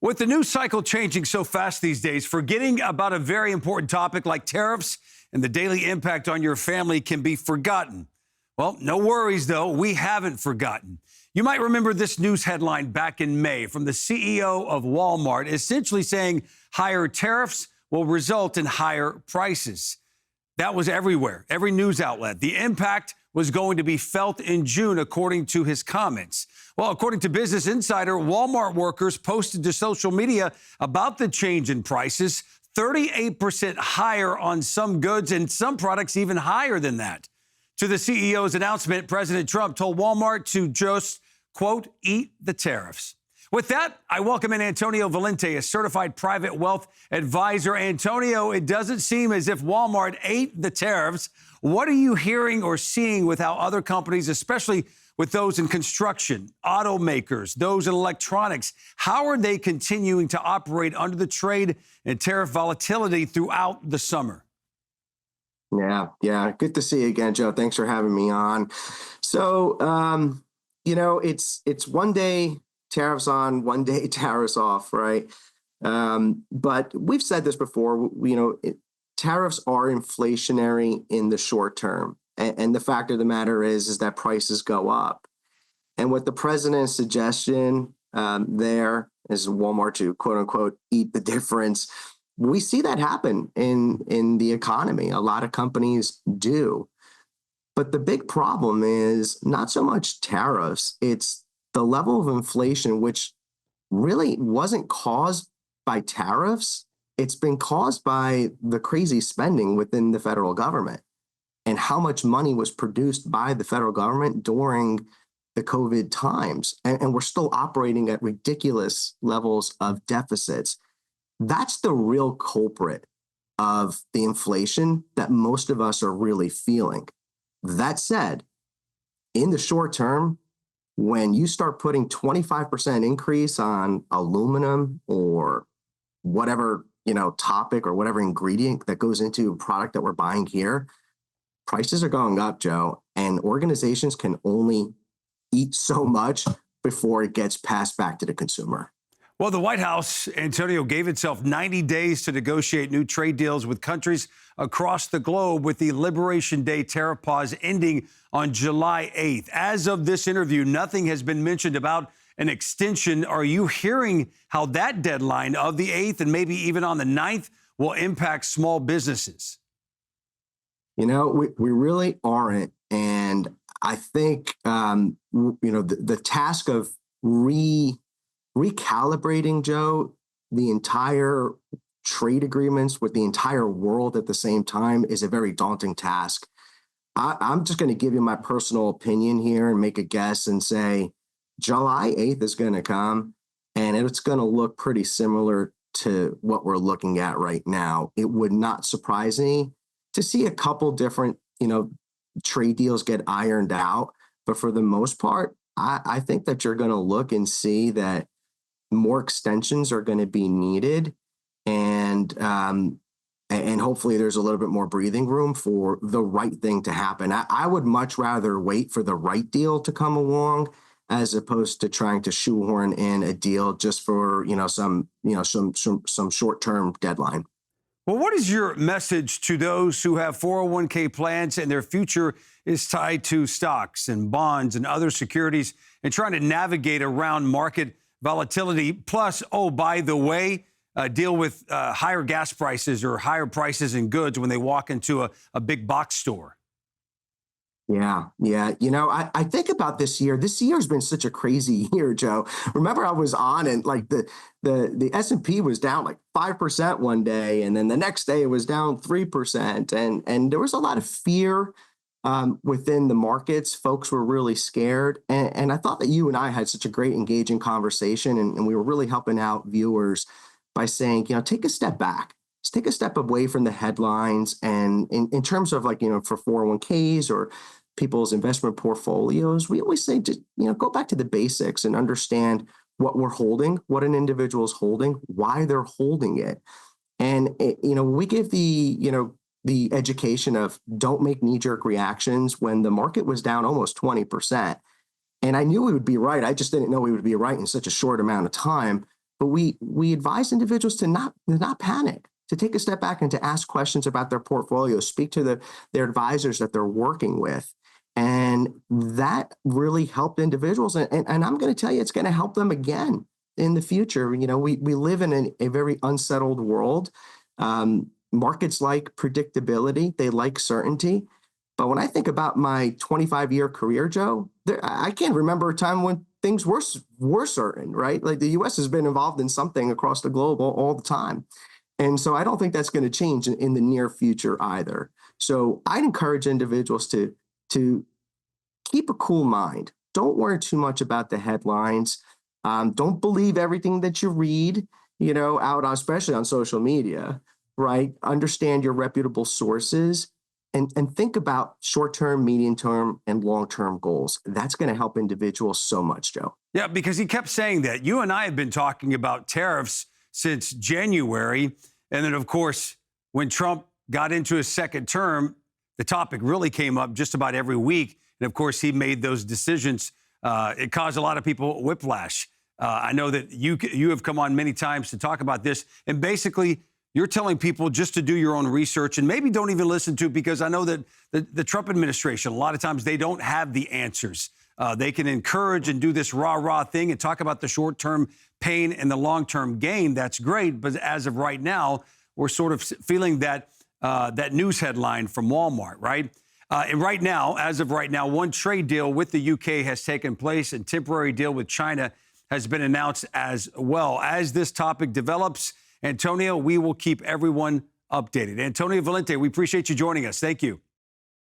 With the news cycle changing so fast these days, forgetting about a very important topic like tariffs and the daily impact on your family can be forgotten. Well, no worries, though. We haven't forgotten. You might remember this news headline back in May from the CEO of Walmart, essentially saying higher tariffs will result in higher prices. That was everywhere, every news outlet. The impact was going to be felt in June, according to his comments. Well, according to Business Insider, Walmart workers posted to social media about the change in prices, 38% higher on some goods and some products even higher than that. To the CEO's announcement, President Trump told Walmart to just, quote, eat the tariffs. With that, I welcome in Antonio Valente, a certified private wealth advisor. Antonio, it doesn't seem as if Walmart ate the tariffs. What are you hearing or seeing with how other companies, especially with those in construction, automakers, those in electronics, how are they continuing to operate under the trade and tariff volatility throughout the summer? Yeah. Good to see you again, Joe. Thanks for having me on. So, it's one day tariffs on, one day tariffs off, right? But we've said this before, tariffs are inflationary in the short term. And the fact of the matter is that prices go up. And what the president's suggestion there is Walmart to, quote unquote, eat the difference. We see that happen in the economy. A lot of companies do. But the big problem is not so much tariffs, it's the level of inflation, which really wasn't caused by tariffs. It's been caused by the crazy spending within the federal government and how much money was produced by the federal government during the COVID times. And we're still operating at ridiculous levels of deficits. That's the real culprit of the inflation that most of us are really feeling. That said, in the short term, when you start putting 25% increase on aluminum or whatever, topic or whatever ingredient that goes into a product that we're buying here, prices are going up, Joe, and organizations can only eat so much before it gets passed back to the consumer. Well, the White House, Antonio, gave itself 90 days to negotiate new trade deals with countries across the globe, with the Liberation Day tariff pause ending on July 8th. As of this interview, nothing has been mentioned about an extension. Are you hearing how that deadline of the 8th and maybe even on the 9th will impact small businesses? We really aren't. And I think, the task of recalibrating, Joe, the entire trade agreements with the entire world at the same time is a very daunting task. I'm just going to give you my personal opinion here and make a guess and say July 8th is going to come and it's going to look pretty similar to what we're looking at right now. It would not surprise me to see a couple different, trade deals get ironed out. But for the most part, I think that you're going to look and see that more extensions are going to be needed, and hopefully there's a little bit more breathing room for the right thing to happen. I would much rather wait for the right deal to come along as opposed to trying to shoehorn in a deal just for some short-term deadline. Well, what is your message to those who have 401k plans and their future is tied to stocks and bonds and other securities and trying to navigate around market volatility? Plus, by the way, deal with higher gas prices or higher prices in goods when they walk into a big box store. Yeah. I think about this year. This year has been such a crazy year, Joe. Remember, I was on and like the S&P was down like 5% one day, and then the next day it was down 3%, and there was a lot of fear within the markets. Folks were really scared, and I thought that you and I had such a great, engaging conversation, and we were really helping out viewers by saying, take a step back. Just take a step away from the headlines, and in terms of for 401ks or people's investment portfolios, we always say just go back to the basics and understand what we're holding, what an individual is holding, why they're holding it. And we give the education of don't make knee-jerk reactions when the market was down almost 20%. And I knew we would be right. I just didn't know we would be right in such a short amount of time. but we advise individuals to not panic, to take a step back and to ask questions about their portfolio, speak to their advisors that they're working with. And that really helped individuals. And I'm going to tell you, it's going to help them again in the future. You know, we live in a very unsettled world. Markets like predictability, they like certainty. But when I think about my 25-year career, Joe, I can't remember a time when things were certain, right? Like the U.S. has been involved in something across the globe all the time. And so I don't think that's going to change in the near future either. So I'd encourage individuals to keep a cool mind. Don't worry too much about the headlines. Don't believe everything that you read, you know, out, especially on social media, right? Understand your reputable sources. And think about short-term, medium-term, and long-term goals. That's going to help individuals so much, Joe. Yeah, because he kept saying that. You and I have been talking about tariffs since January. And then, of course, when Trump got into his second term, the topic really came up just about every week. And, of course, he made those decisions. It caused a lot of people whiplash. I know that you have come on many times to talk about this. And basically, you're telling people just to do your own research and maybe don't even listen to, because I know that the Trump administration, a lot of times they don't have the answers. They can encourage and do this rah-rah thing and talk about the short-term pain and the long-term gain. That's great. But as of right now, we're sort of feeling that news headline from Walmart, right? And right now, as of right now, one trade deal with the UK has taken place and temporary deal with China has been announced as well. As this topic develops, Antonio, we will keep everyone updated. Antonio Valente, we appreciate you joining us. Thank you.